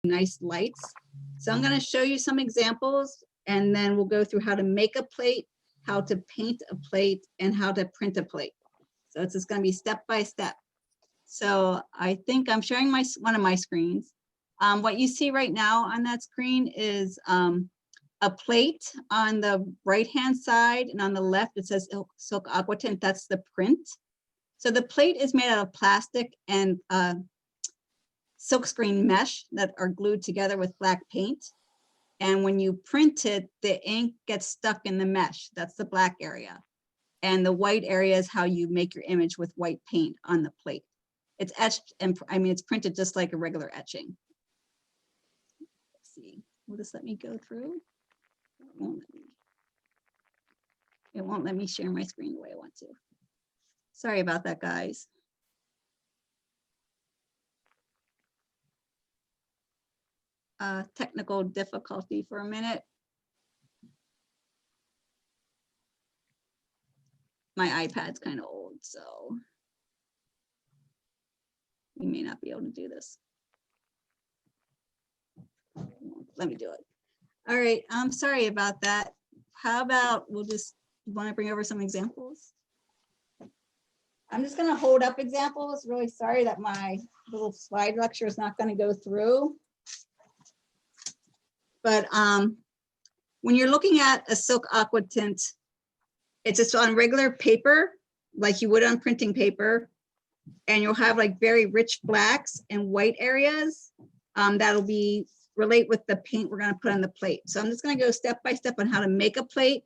nice lights. So I'm going to show you some examples, and then we'll go through how to make a plate, how to paint a plate, and how to print a plate. So it's just going to be step by step. So I think I'm sharing one of my screens. What you see right now on that screen is a plate on the right-hand side, and on the left it says Silk Aquatint. That's the print. So the plate is made out of plastic and silkscreen mesh that are glued together with black paint. And when you print it, the ink gets stuck in the mesh. That's the black area. And the white area is how you make your image with white paint on the plate. It's etched, and it's printed just like a regular etching. Let's see, will this let me go through? It won't let me share my screen the way I want to. Sorry about that, guys. Technical difficulty for a minute. My iPad's kind of old, so we may not be able to do this. Let me do it. All right, I'm sorry about that. How about we'll just want to bring over some examples? I'm just going to hold up examples. Really sorry that my little slide lecture is not going to go through. But when you're looking at a silk aquatint, it's just on regular paper, like you would on printing paper. And you'll have like very rich blacks and white areas that'll be relate with the paint we're going to put on the plate. So I'm just going to go step by step on how to make a plate,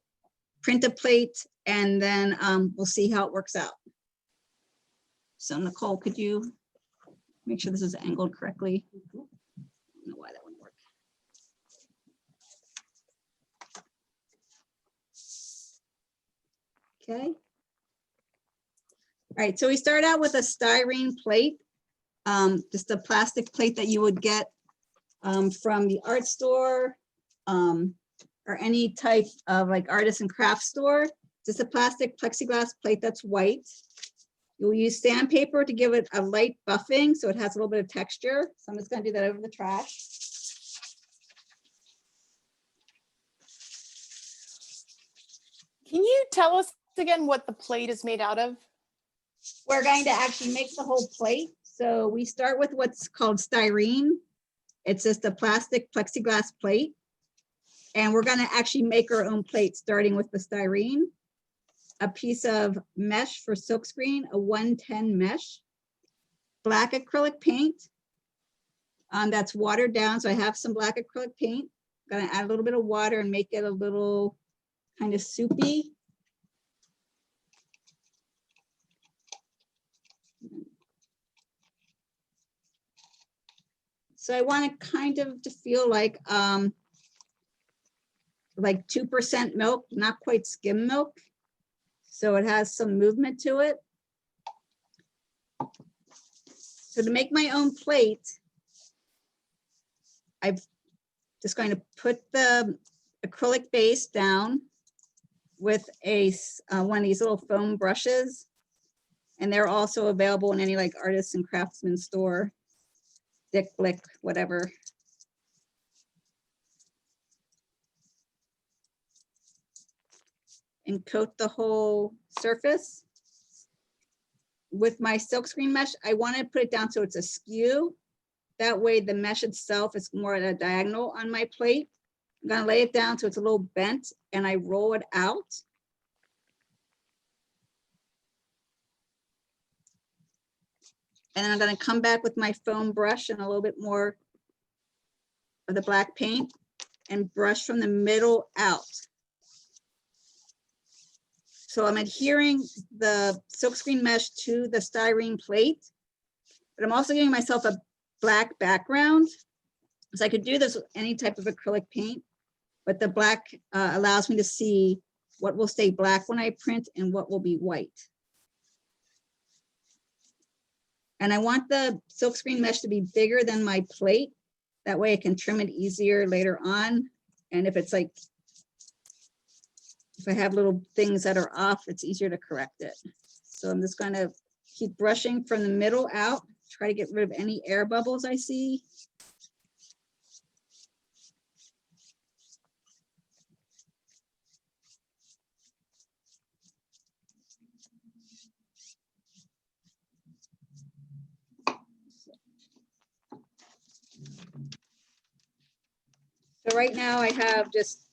print a plate, and then we'll see how it works out. So Nicole, could you make sure this is angled correctly? I don't know why that wouldn't work. Okay. All right, so we start out with a styrene plate, just a plastic plate that you would get from the art store or any type of like artist and craft store. Just a plastic plexiglass plate that's white. You'll use sandpaper to give it a light buffing so it has a little bit of texture. So I'm just going to do that over the trash. Can you tell us again what the plate is made out of? We're going to actually make the whole plate. So we start with what's called styrene. It's just a plastic plexiglass plate. And we're going to actually make our own plate, starting with the styrene, a piece of mesh for silkscreen, a 110 mesh, black acrylic paint that's watered down. So I have some black acrylic paint. I'm going to add a little bit of water and make it a little kind of soupy. So I want it kind of to feel like 2% milk, not quite skim milk. So it has some movement to it. So to make my own plate, I'm just going to put the acrylic base down with one of these little foam brushes. And they're also available in any like artists and craftsman store. Dick Blick, whatever. And coat the whole surface. With my silkscreen mesh, I want to put it down so it's askew. That way the mesh itself is more at a diagonal on my plate. I'm going to lay it down so it's a little bent and I roll it out. And then I'm going to come back with my foam brush and a little bit more of the black paint and brush from the middle out. So I'm adhering the silkscreen mesh to the styrene plate, but I'm also giving myself a black background. So I could do this with any type of acrylic paint, but the black allows me to see what will stay black when I print and what will be white. And I want the silkscreen mesh to be bigger than my plate. That way I can trim it easier later on. And if it's like, if I have little things that are off, it's easier to correct it. So I'm just going to keep brushing from the middle out, try to get rid of any air bubbles I see. So right now I have just,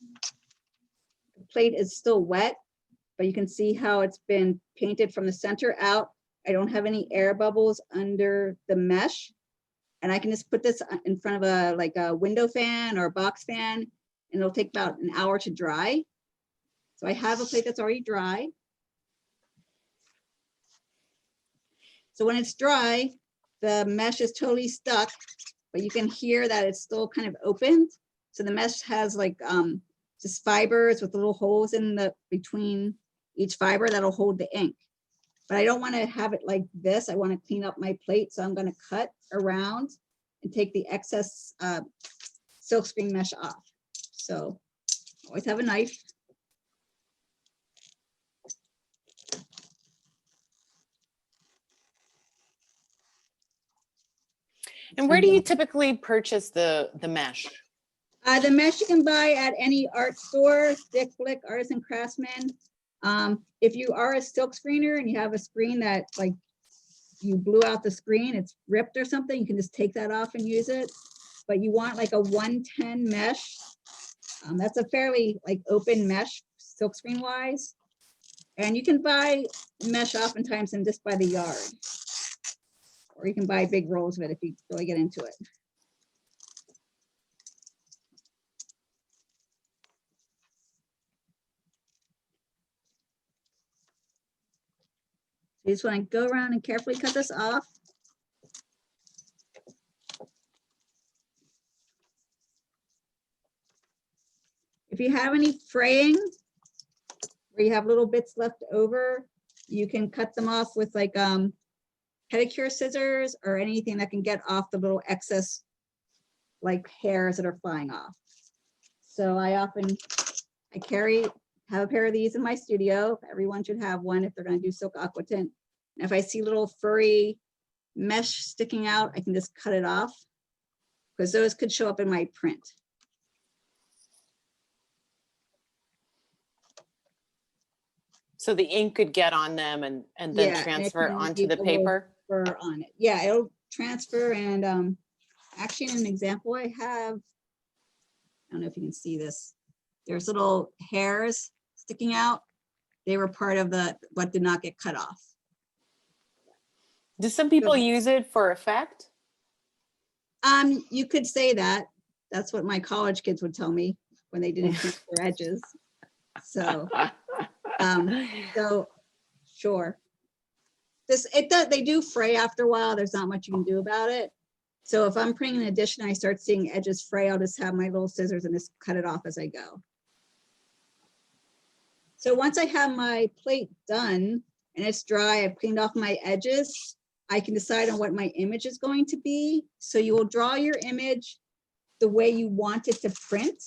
the plate is still wet, but you can see how it's been painted from the center out. I don't have any air bubbles under the mesh. And I can just put this in front of a like a window fan or a box fan, and it'll take about an hour to dry. So I have a plate that's already dry. So when it's dry, the mesh is totally stuck, but you can hear that it's still kind of opened. So the mesh has like just fibers with little holes in the between each fiber that'll hold the ink. But I don't want to have it like this. I want to clean up my plate. So I'm going to cut around and take the excess silkscreen mesh off. So always have a knife. And where do you typically purchase the mesh? The mesh you can buy at any art store, Stick, Flick, Artisan Craftsman. If you are a silk screener and you have a screen that like you blew out the screen, it's ripped or something, you can just take that off and use it. But you want like a 110 mesh. That's a fairly like open mesh silk screen wise. And you can buy mesh oftentimes and just by the yard. Or you can buy big rolls of it if you really get into it. You just want to go around and carefully cut this off. If you have any fraying, where you have little bits left over, you can cut them off with like pedicure scissors or anything that can get off the little excess like hairs that are flying off. So I have a pair of these in my studio. Everyone should have one if they're going to do silk aquatint. And if I see little furry mesh sticking out, I can just cut it off because those could show up in my print. So the ink could get on them and then transfer onto the paper? On it. Yeah, it'll transfer. And actually in an example I have, I don't know if you can see this. There's little hairs sticking out. They were part of what did not get cut off. Do some people use it for effect? You could say that. That's what my college kids would tell me when they didn't paint their edges. So, so sure. They do fray after a while. There's not much you can do about it. So if I'm printing an edition, I start seeing edges fray, I'll just have my little scissors and just cut it off as I go. So once I have my plate done and it's dry, I've cleaned off my edges, I can decide on what my image is going to be. So you will draw your image the way you want it to print,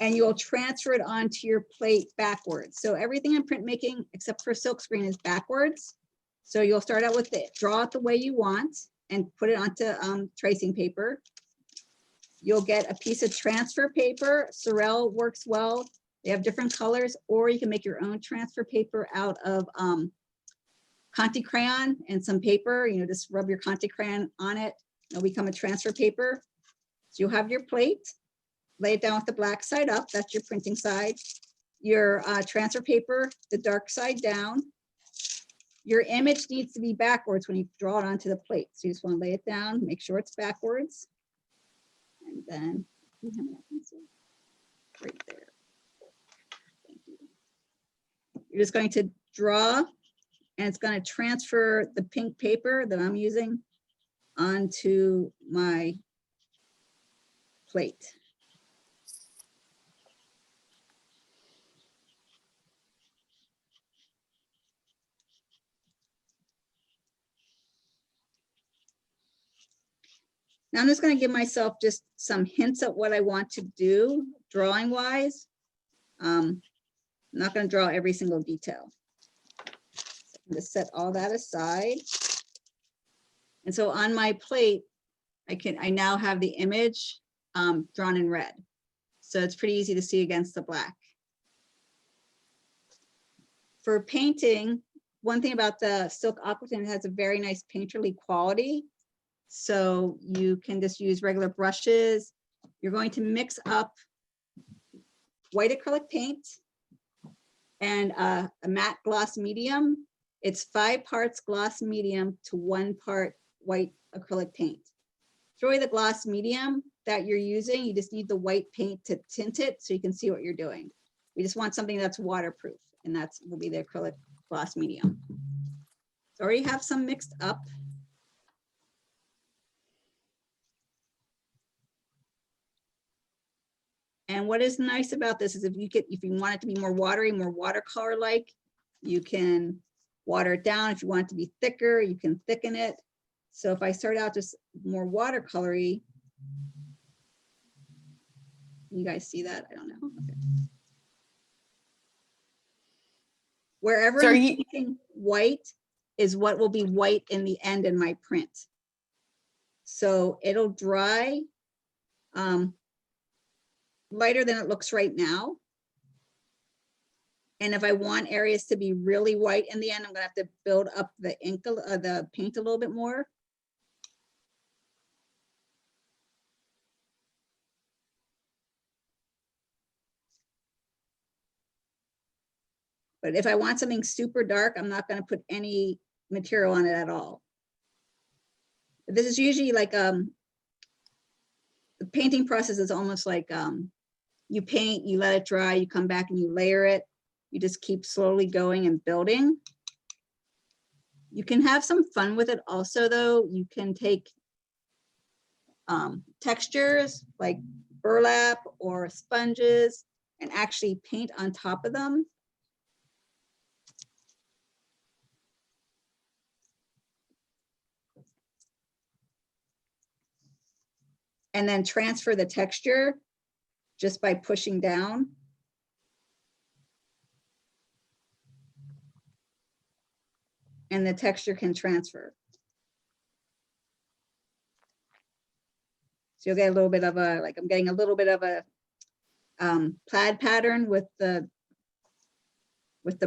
and you'll transfer it onto your plate backwards. So everything in printmaking, except for silkscreen, is backwards. So you'll start out with it, draw it the way you want and put it onto tracing paper. You'll get a piece of transfer paper. Sorel works well. They have different colors, or you can make your own transfer paper out of Conti crayon and some paper. You know, just rub your Conti crayon on it. It'll become a transfer paper. So you'll have your plate, lay it down with the black side up. That's your printing side. Your transfer paper, the dark side down. Your image needs to be backwards when you draw it onto the plate. So you just want to lay it down, make sure it's backwards. And then right there. Thank you. You're just going to draw, and it's going to transfer the pink paper that I'm using onto my plate. Now I'm just going to give myself just some hints at what I want to do drawing wise. I'm not going to draw every single detail. So I'm going to set all that aside. And so on my plate, I now have the image drawn in red. So it's pretty easy to see against the black. For painting, one thing about the silk aquatint, it has a very nice painterly quality. So you can just use regular brushes you're going to mix up white acrylic paint and a matte gloss medium. It's 5 parts gloss medium to 1 part white acrylic paint. Throw away the gloss medium that you're using. You just need the white paint to tint it so you can see what you're doing. We just want something that's waterproof, and that's will be the acrylic gloss medium. So I already have some mixed up. And what is nice about this is if you want it to be more watery, more watercolor-like, you can water it down. If you want it to be thicker, you can thicken it. So if I start out just more watercolory, you guys see that? I don't know. Okay. Wherever So I'm painting white is what will be white in the end in my print. So it'll dry lighter than it looks right now. And if I want areas to be really white in the end, I'm gonna have to build up the ink, the paint a little bit more. But if I want something super dark, I'm not gonna put any material on it at all. This is usually like, the painting process is almost like you paint, you let it dry, you come back and you layer it. You just keep slowly going and building. You can have some fun with it also though. You can take textures like burlap or sponges and actually paint on top of them. And then transfer the texture just by pushing down. And the texture can transfer. So you'll get a little bit of a, like I'm getting a little bit of a plaid pattern with the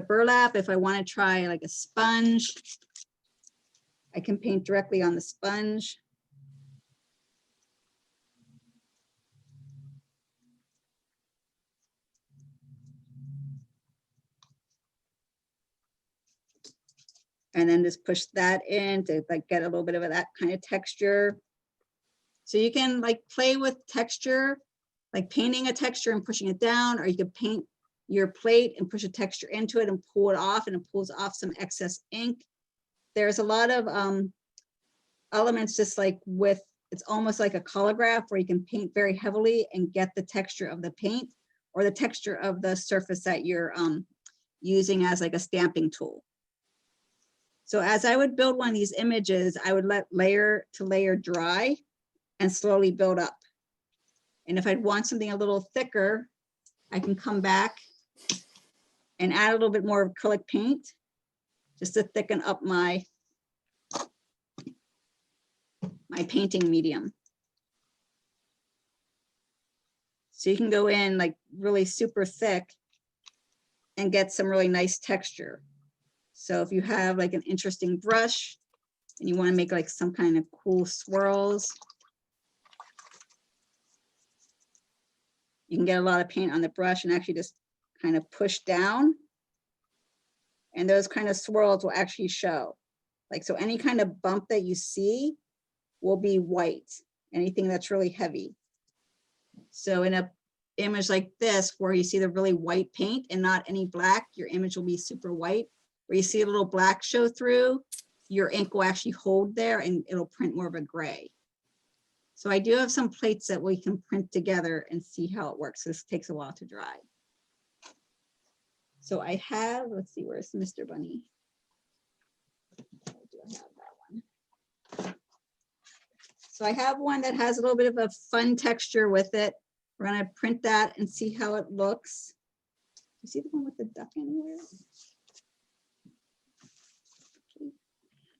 burlap. If I want to try like a sponge, I can paint directly on the sponge. And then just push that in to like get a little bit of that kind of texture. So you can like play with texture, like painting a texture and pushing it down, or you could paint your plate and push a texture into it and pull it off, and it pulls off some excess ink. There's a lot of elements just like with, it's almost like a colograph where you can paint very heavily and get the texture of the paint or the texture of the surface that you're using as like a stamping tool. So as I would build one of these images, I would let layer to layer dry and slowly build up. And if I'd want something a little thicker, I can come back and add a little bit more acrylic paint just to thicken up my painting medium. So you can go in like really super thick and get some really nice texture. So if you have like an interesting brush and you want to make like some kind of cool swirls, you can get a lot of paint on the brush and actually just kind of push down. And those kind of swirls will actually show. Like, so any kind of bump that you see will be white, anything that's really heavy. So in a image like this, where you see the really white paint and not any black, your image will be super white. Where you see a little black show through, your ink will actually hold there and it'll print more of a gray. So I do have some plates that we can print together and see how it works. This takes a while to dry. So I have, let's see, where's Mr. Bunny? Do I have that one? So I have one that has a little bit of a fun texture with it. We're gonna print that and see how it looks. You see the one with the duck anywhere?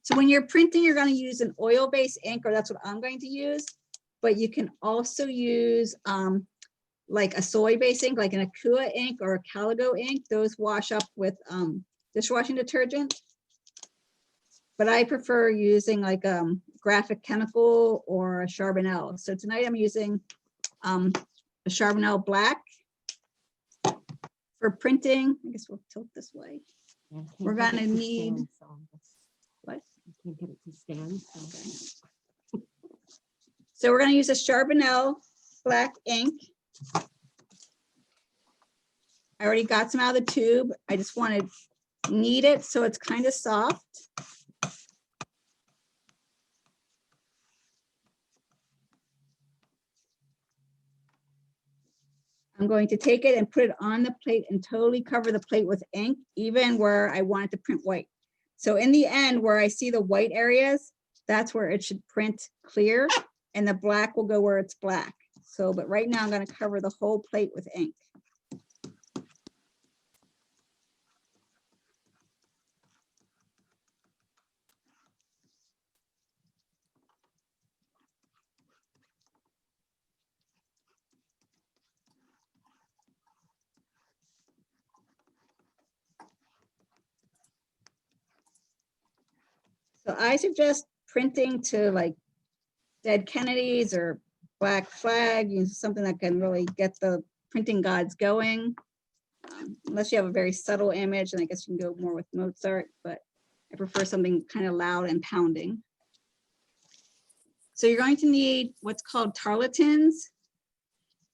So when you're printing, you're going to use an oil-based ink, or that's what I'm going to use. But you can also use like a soy-based ink, like an Akua ink or a Caligo ink. Those wash up with dishwashing detergent. But I prefer using like graphic chemical or a Charbonnel. So tonight I'm using a Charbonnel black. For printing, I guess we'll tilt this way. Yeah, We're can't get gonna it to need- stand, so that's- What? I can't get it to stand. So. So we're gonna use a Charbonnel black ink. I already got some out of the tube. I just want to knead it so it's kind of soft. I'm going to take it and put it on the plate and totally cover the plate with ink, even where I want it to print white. So in the end, where I see the white areas, that's where it should print clear, and the black will go where it's black. So, but right now I'm going to cover the whole plate with ink. So I suggest printing to like Dead Kennedys or Black Flag, you know, something that can really get the printing gods going. Unless you have a very subtle image, and I guess you can go more with Mozart, but I prefer something kind of loud and pounding. So you're going to need what's called Tarletons.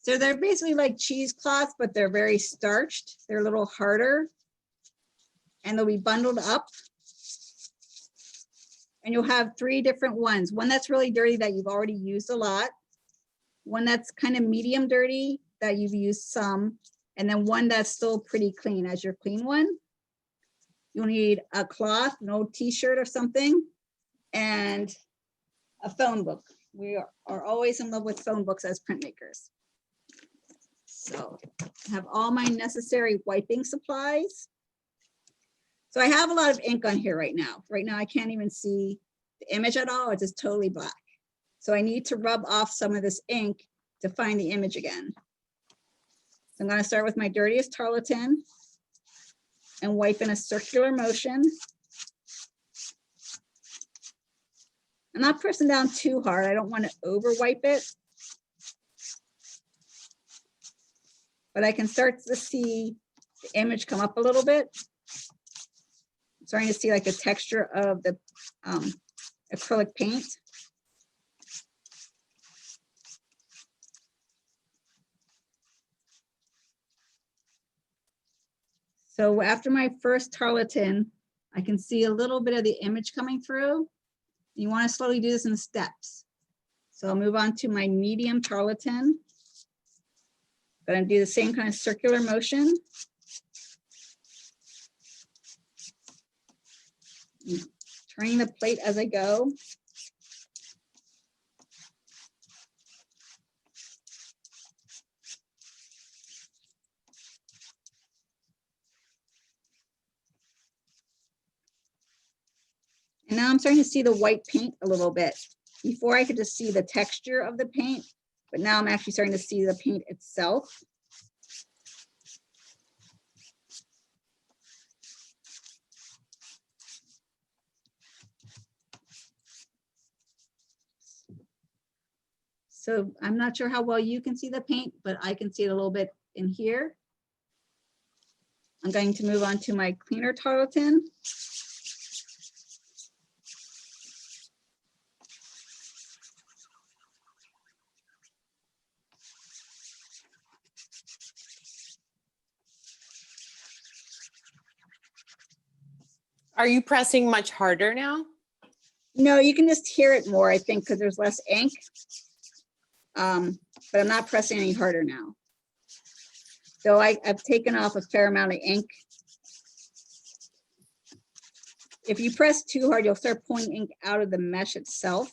So they're basically like cheesecloths, but they're very starched. They're a little harder, and they'll be bundled up. And you'll have 3 different ones. One that's really dirty that you've already used a lot. One that's kind of medium dirty that you've used some. And then one that's still pretty clean as your clean one. You'll need a cloth, an old t-shirt or something, and a phone book. We are always in love with phone books as printmakers. So I have all my necessary wiping supplies. So I have a lot of ink on here right now. Right now I can't even see the image at all. It's just totally black. So I need to rub off some of this ink to find the image again. So I'm going to start with my dirtiest Tarleton and wipe in a circular motion. I'm not pressing down too hard. I don't want to over wipe it. But I can start to see the image come up a little bit. Starting to see like the texture of the acrylic paint. So after my first Tarleton, I can see a little bit of the image coming through. You want to slowly do this in steps. So I'll move on to my medium Tarleton. Gonna do the same kind of circular motion. Turning the plate as I go. And now I'm starting to see the white paint a little bit. Before I could just see the texture of the paint, but now I'm actually starting to see the paint itself. So I'm not sure how well you can see the paint, but I can see it a little bit in here. I'm going to move on to my cleaner Tarleton. Are you pressing much harder now? No, you can just hear it more, I think, because there's less ink. But I'm not pressing any harder now. So I've taken off a fair amount of ink. If you press too hard, you'll start pulling ink out of the mesh itself.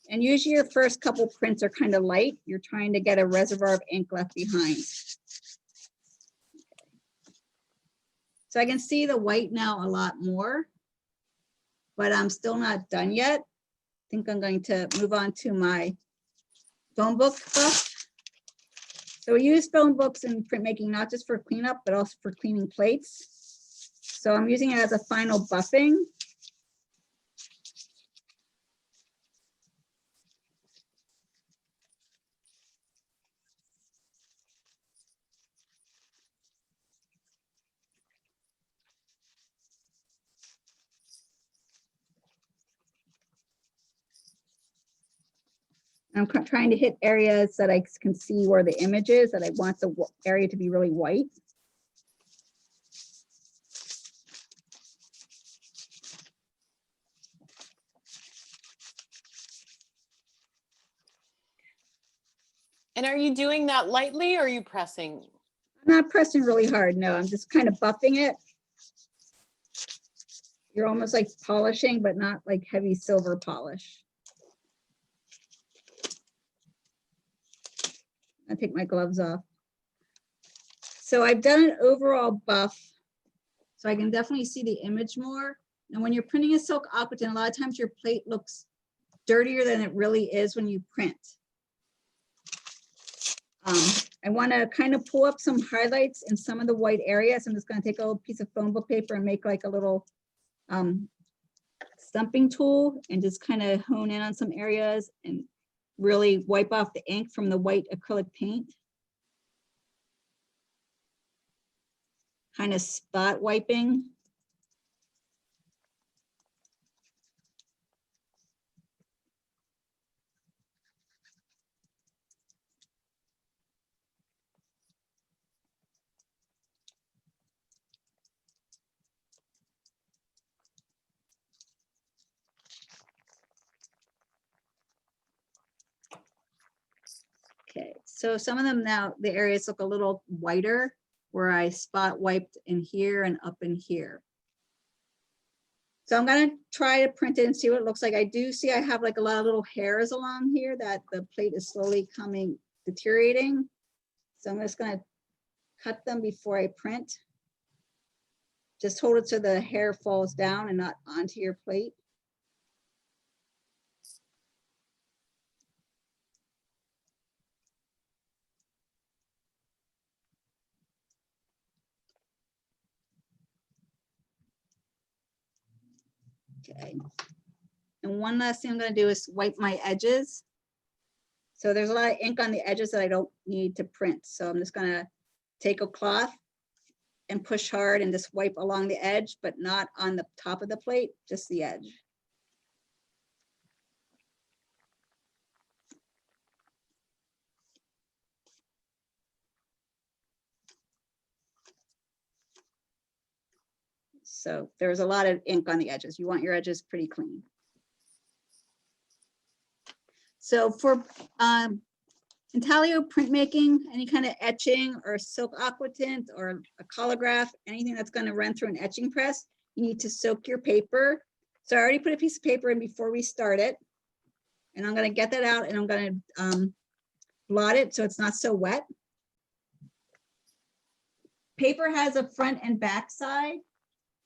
And usually your first couple prints are kind of light. You're trying to get a reservoir of ink left behind. So I can see the white now a lot more, but I'm still not done yet. I think I'm going to move on to my phone book buff. So we use phone books in printmaking, not just for cleanup, but also for cleaning plates. So I'm using it as a final buffing. I'm trying to hit areas that I can see where the image is, that I want the area to be really white. And are you doing that lightly or are you pressing? I'm not pressing really hard, no, I'm just kind of buffing it. You're almost like polishing, but not like heavy silver polish. I take my gloves off. So I've done an overall buff, so I can definitely see the image more. And when you're printing a silk aquatint, a lot of times your plate looks dirtier than it really is when you print. I want to kind of pull up some highlights in some of the white areas. I'm just going to take a little piece of foam book paper and make like a little stumping tool and just kind of hone in on some areas and really wipe off the ink from the white acrylic paint. Kind of spot wiping. Okay, so some of them now, the areas look a little whiter where I spot wiped in here and up in here. So I'm gonna try to print it and see what it looks like. I do see I have like a lot of little hairs along here that the plate is slowly deteriorating. So I'm just gonna cut them before I print. Just hold it so the hair falls down and not onto your plate. Okay. And one last thing I'm going to do is wipe my edges. So there's a lot of ink on the edges that I don't need to print. So I'm just going to take a cloth and push hard and just wipe along the edge, but not on the top of the plate, just the edge. So there's a lot of ink on the edges. You want your edges pretty clean. So for intaglio printmaking, any kind of etching or silk aquatint or a collograph, anything that's going to run through an etching press, you need to soak your paper. So I already put a piece of paper in before we start it. And I'm going to get that out and I'm going to blot it so it's not so wet. Paper has a front and back side.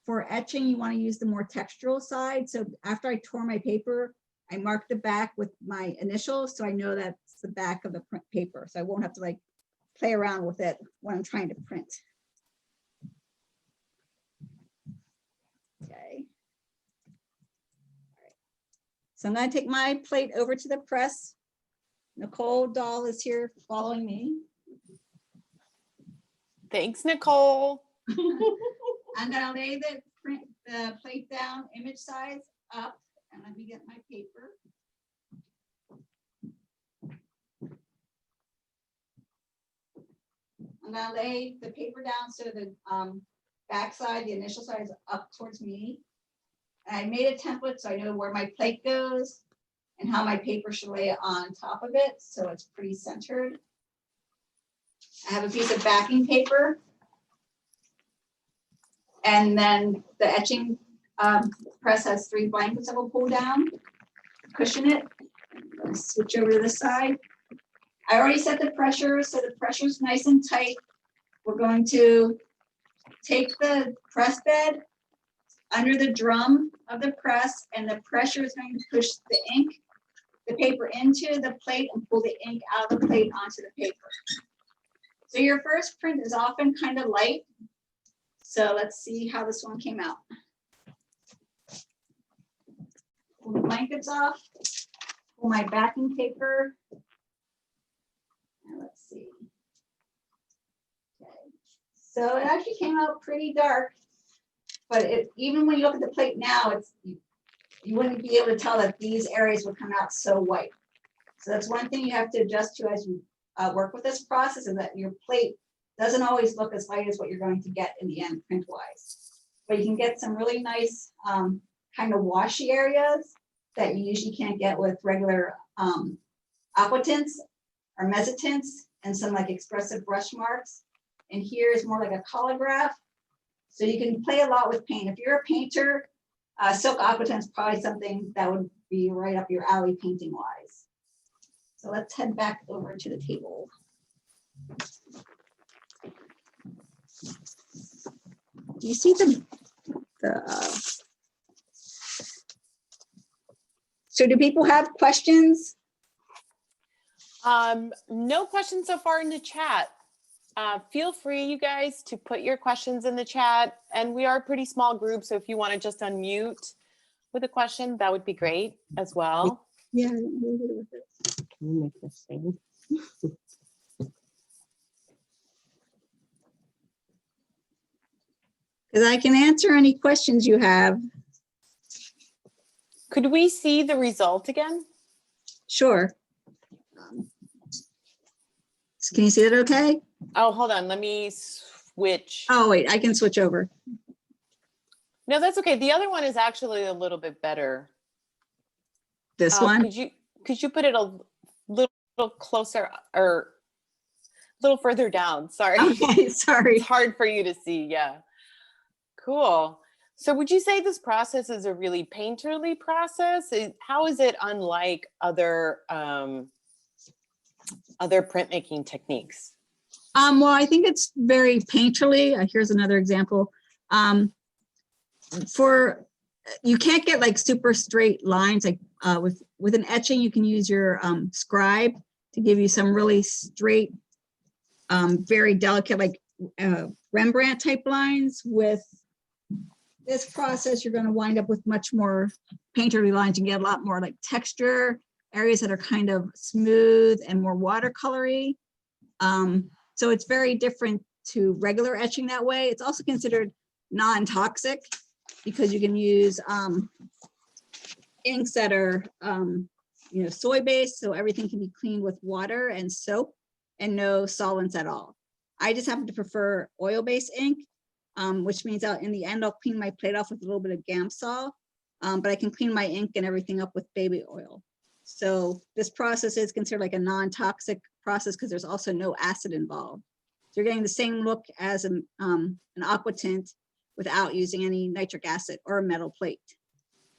For etching, you want to use the more textural side. So after I tore my paper, I marked the back with my initials, so I know that's the back of the print paper. So I won't have to like play around with it when I'm trying to print. Okay. All right. So I'm going to take my plate over to the press. Nicole Dahl is here following me. Thanks, Nicole. I'm going to lay the plate down, image size up, and let me get my paper. I'm going to lay the paper down so the back side, the initial side is up towards me. And I made a template so I know where my plate goes and how my paper should lay on top of it, so it's pretty centered. I have a piece of backing paper. And then the etching press has 3 blankets that will pull down, cushion it. I'm going to switch over to this side. I already set the pressure, so the pressure is nice and tight. We're going to take the press bed under the drum of the press, and the pressure is going to push the paper into the plate and pull the ink out of the plate onto the paper. So your first print is often kind of light. So let's see how this one came out. Pull the blankets off, pull my backing paper. And let's see. Okay. So it actually came out pretty dark, but even when you look at the plate now, you wouldn't be able to tell that these areas would come out so white. So that's one thing you have to adjust to as you work with this process, is that your plate doesn't always look as light as what you're going to get in the end print wise. But you can get some really nice kind of washy areas that you usually can't get with regular aquatints or mezzotints, and some like expressive brush marks. And here is more like a colograph. So you can play a lot with paint. If you're a painter, silk aquatint is probably something that would be right up your alley painting wise. So let's head back over to the table. Do you see so do people have questions? No questions so far in the chat. Feel free, you guys, to put your questions in the chat. And we are a pretty small group, so if you want to just unmute with a question, that would be great as well. Yeah. Can you make this thing? Because I can answer any questions you have. Could we see the result again? Sure. Can you see it okay? Oh, hold on. Let me switch. Oh, wait, I can switch over. No, that's okay. The other one is actually a little bit better. This one? Could you put it a little closer or a little further down? Sorry. Okay, sorry. It's hard for you to see. Yeah. Cool. So would you say this process is a really painterly process? How is it unlike other printmaking techniques? Well, I think it's very painterly. Here's another example. You can't get like super straight lines. Like with an etching, you can use your scribe to give you some really straight, very delicate, like Rembrandt type lines. With this process, you're going to wind up with much more painterly lines. You get a lot more like texture, areas that are kind of smooth and more watercolory. So it's very different to regular etching that way. It's also considered non-toxic because you can use inks that are soy-based, so everything can be cleaned with water and soap and no solvents at all. I just happen to prefer oil-based ink, which means in the end I'll clean my plate off with a little bit of Gamsol, but I can clean my ink and everything up with baby oil. So this process is considered like a non-toxic process because there's also no acid involved. So you're getting the same look as an aquatint without using any nitric acid or a metal plate.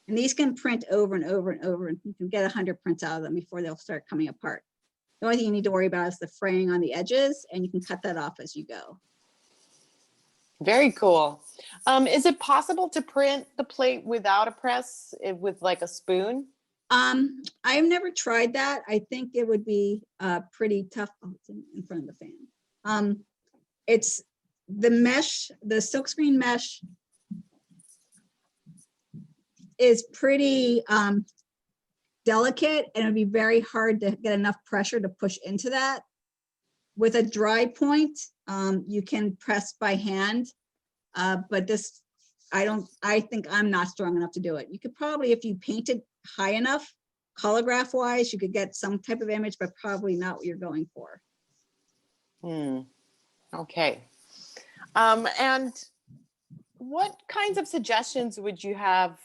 And these can print over and over and over, and you can get 100 prints out of them before they'll start coming apart. The only thing you need to worry about is the fraying on the edges, and you can cut that off as you go. Very cool. Is it possible to print the plate without a press, with like a spoon? I've never tried that. I think it would be pretty tough. Oh, it's in front of the fan. It's the mesh, the silkscreen mesh is pretty delicate, and it'd be very hard to get enough pressure to push into that. With a dry point, you can press by hand, but this, I think I'm not strong enough to do it. You could probably, if you painted high enough, colograph wise, you could get some type of image, but probably not what you're going for. Okay. And what kinds of suggestions would you have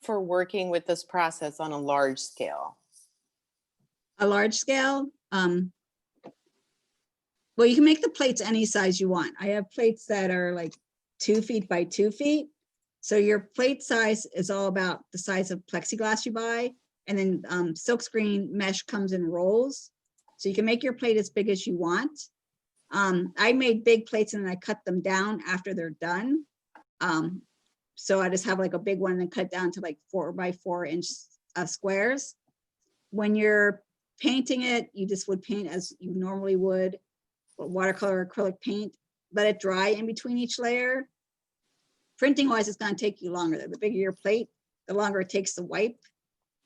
for working with this process on a large scale? A large scale? Well, you can make the plates any size you want. I have plates that are like 2 feet by 2 feet. So your plate size is all about the size of plexiglass you buy. And then silkscreen mesh comes in rolls. So you can make your plate as big as you want. I made big plates and then I cut them down after they're done. So I just have like a big one and then cut down to like 4 by 4 inch squares. When you're painting it, you just would paint as you normally would, watercolor, acrylic paint, let it dry in between each layer. Printing wise, it's going to take you longer. The bigger your plate, the longer it takes to wipe,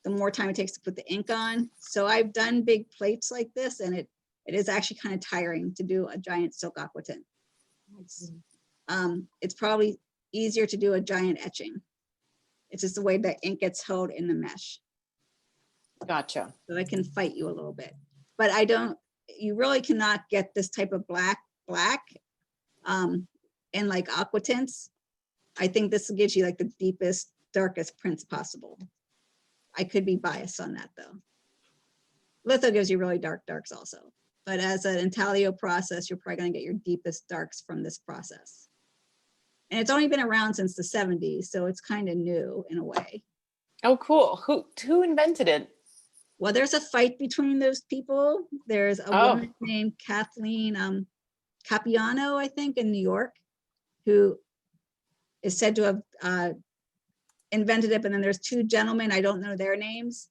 the more time it takes to put the ink on. So I've done big plates like this, and it is actually kind of tiring to do a giant silk aquatint. It's probably easier to do a giant etching. It's just the way that ink gets held in the mesh. Gotcha. So I can fight you a little bit, but you really cannot get this type of black in like Aquatints. I think this gives you like the deepest, darkest prints possible. I could be biased on that though. Litho gives you really dark darks also, but as an intaglio process, you're probably gonna get your deepest darks from this process. And it's only been around since the 70s, so it's kind of new in a way. Oh, cool. Who invented it? Well, there's a fight between those people. There's a woman named Kathleen Capiano, I think, in New York, who is said to have invented it. But then there's two gentlemen, I don't know their names,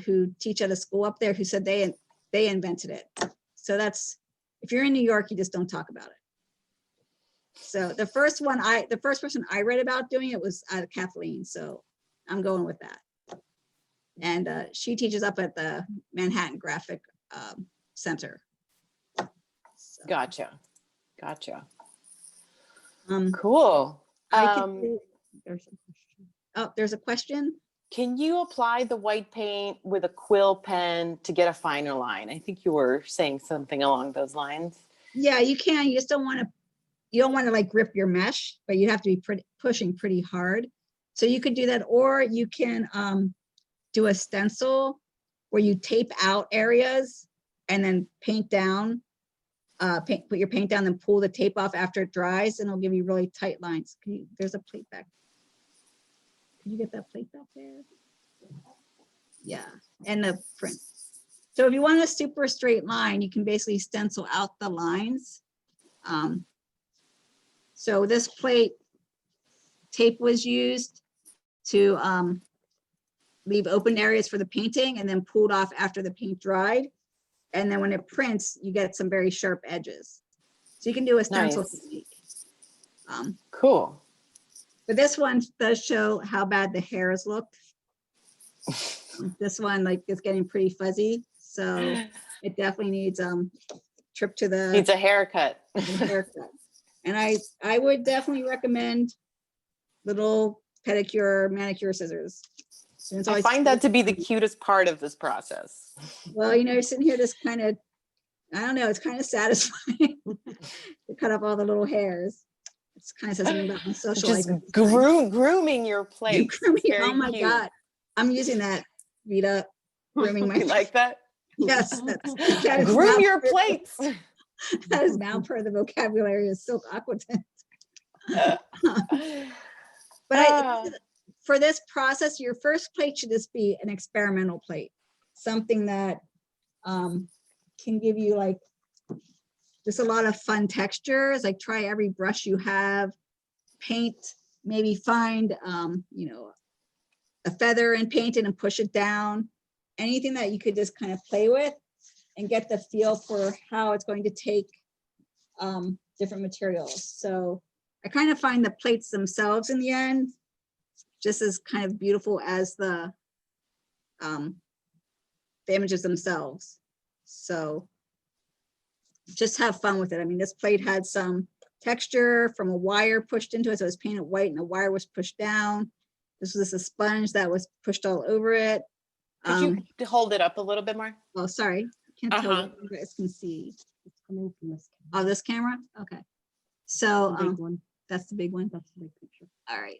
who teach at a school up there, who said they invented it. So that's, if you're in New York, you just don't talk about it. So the first person I read about doing it was Kathleen. So I'm going with that. And she teaches up at the Manhattan Graphic Center. So, Gotcha. there's Cool. There's a question. Oh, there's a question. Can you apply the white paint with a quill pen to get a finer line? I think you were saying something along those lines. Yeah, you can. You just don't want to like grip your mesh, but you have to be pushing pretty hard. So you could do that, or you can do a stencil where you tape out areas and then paint down, put your paint down, then pull the tape off after it dries, and it'll give you really tight lines. There's a plate back. Can you get that plate back there? Yeah, and the print. So if you want a super straight line, you can basically stencil out the lines. So this plate tape was used to leave open areas for the painting and then pulled off after the paint dried. And then when it prints, you get some very sharp edges. So you can do a stencil technique. Cool. But this one does show how bad the hairs look. This one like is getting pretty fuzzy. So it definitely needs trip to the Needs a haircut. haircut. And I would definitely recommend little pedicure, manicure scissors. I find that to be the cutest part of this process. Well, you're sitting here just kind of, I don't know, it's kind of satisfying to cut up all the little hairs. It's kind of says something about my social life. Just grooming your plate. Oh my God. I'm using that, Vita, grooming my You like that? Yes. That is Groom now your part- plates. That is now part of the vocabulary of silk Aquatint. But for this process, your first plate should just be an experimental plate, something that can give you like just a lot of fun textures. Like try every brush you have, paint, maybe find a feather and paint it and push it down. Anything that you could just kind of play with and get the feel for how it's going to take different materials. So I kind of find the plates themselves in the end just as kind of beautiful as the images themselves. So just have fun with it. I mean, this plate had some texture from a wire pushed into it. So it was painted white and the wire was pushed down. This was a sponge that was pushed all over it. Could you hold it up a little bit more? Oh, sorry. Can't tell what you guys can see. It's coming from this. Oh, this camera? Okay. So The big one. that's the big one. That's the big picture. All right.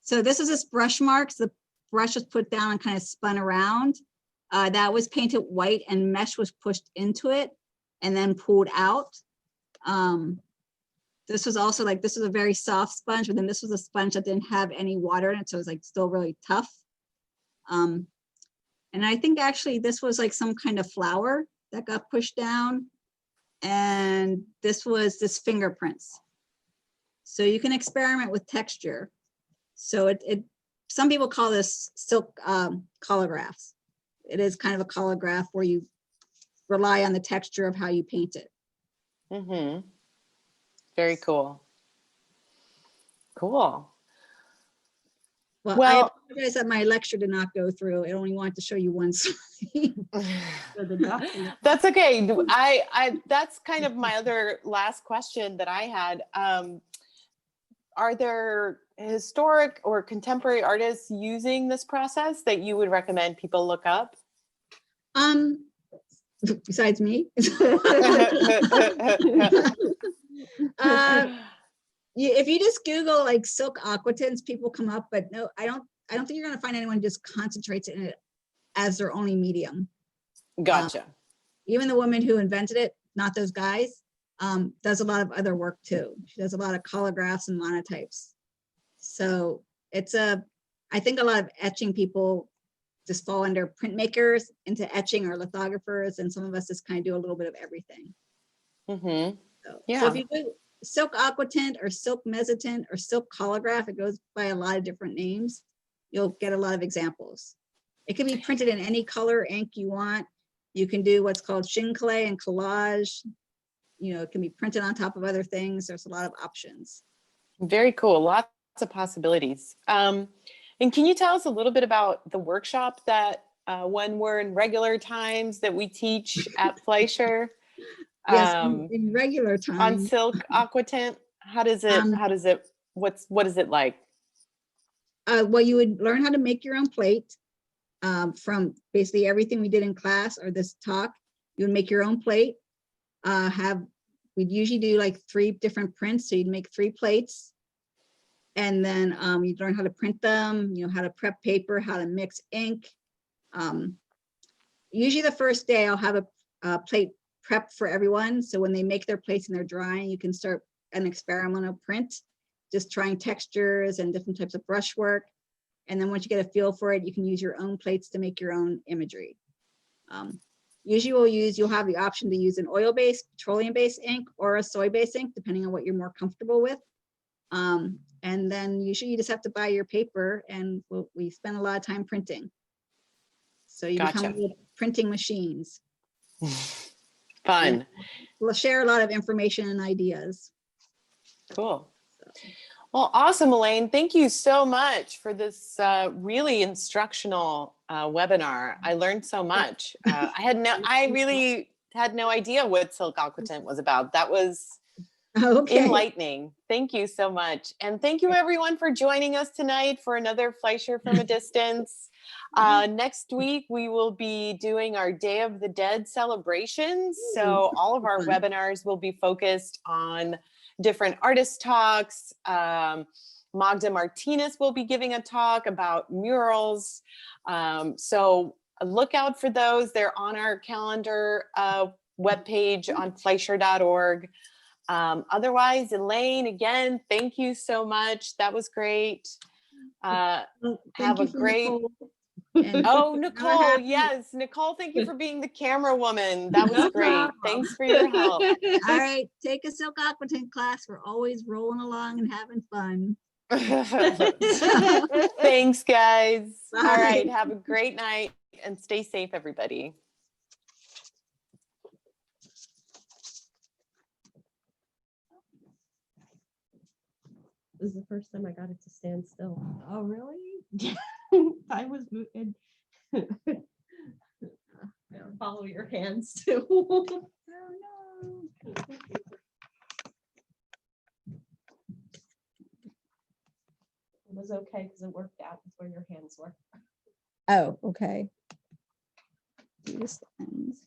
So this is this brush marks. The brush was put down and kind of spun around. That was painted white and mesh was pushed into it and then pulled out. This was also like, this was a very soft sponge, but then this was a sponge that didn't have any water in it. So it was like still really tough. And I think actually this was like some kind of flower that got pushed down. And this was this fingerprints. So you can experiment with texture. So some people call this silk collagraphs. It is kind of a collograph where you rely on the texture of how you paint it. Mm-hmm. Very cool. Cool. Well, I apologize that my lecture did not go through. It only wanted to show you one slide. That's okay. I that's kind of my other last question that I had. Are there historic or contemporary artists using this process that you would recommend people look up? Besides me. If you just Google like silk aquatints, people come up, but no, I don't think you're gonna find anyone who just concentrates in it as their only medium. Gotcha. Even the woman who invented it, not those guys, does a lot of other work too. She does a lot of collagraphs and monotypes. So it's I think a lot of etching people just fall under printmakers into etching or lithographers, and some of us just kind of do a little bit of everything. Mm-hmm. So if you do silk aquatint or silk mezzotint or silk collograph, it goes by a lot of different names. You'll get a lot of examples. It can be printed in any color ink you want. You can do what's called chine-clay and collage. You know, it can be printed on top of other things. There's a lot of options. Very cool. Lots of possibilities. And can you tell us a little bit about the workshop that when we're in regular times that we teach at Fleisher? Yes, in regular time. On silk aquatint, what is it like? Well, you would learn how to make your own plate from basically everything we did in class or this talk. You would make your own plate. We'd usually do like 3 different prints. So you'd make 3 plates. And then you'd learn how to print them, you know, how to prep paper, how to mix ink. Usually the first day I'll have a plate prep for everyone. So when they make their plates and they're drying, you can start an experimental print, just trying textures and different types of brushwork. And then once you get a feel for it, you can use your own plates to make your own imagery. Usually you'll have the option to use an oil-based, petroleum-based ink or a soy-based ink, depending on what you're more comfortable with. And then usually you just have to buy your paper, and we spend a lot of time printing. So you become little printing machines. Fun. And we'll share a lot of information and ideas. Cool. Well, awesome, Elaine. Thank you so much for this really instructional webinar. I learned so much. I really had no idea what silk aquatint was about. That was enlightening. Thank you so much. And thank you everyone for joining us tonight for another Fleisher from a Distance. Next week, we will be doing our Day of the Dead celebrations. So all of our webinars will be focused on different artist talks. Magda Martinez will be giving a talk about murals. So look out for those. They're on our calendar webpage on fleischer.org. Otherwise, Elaine, again, thank you so much. That was great. Have a great... Nicole, yes. Nicole, thank you for being the camera woman. That was great. Thanks for your help. All right, take a silk aquatint class. We're always rolling along and having fun. Thanks, guys. Bye. All right, have a great night and stay safe, everybody. This is the first time I got it to stand still. Oh, really? I was moving. Follow your hands too. Oh no. It was okay because it worked out with where your hands were. Oh, okay. These ends.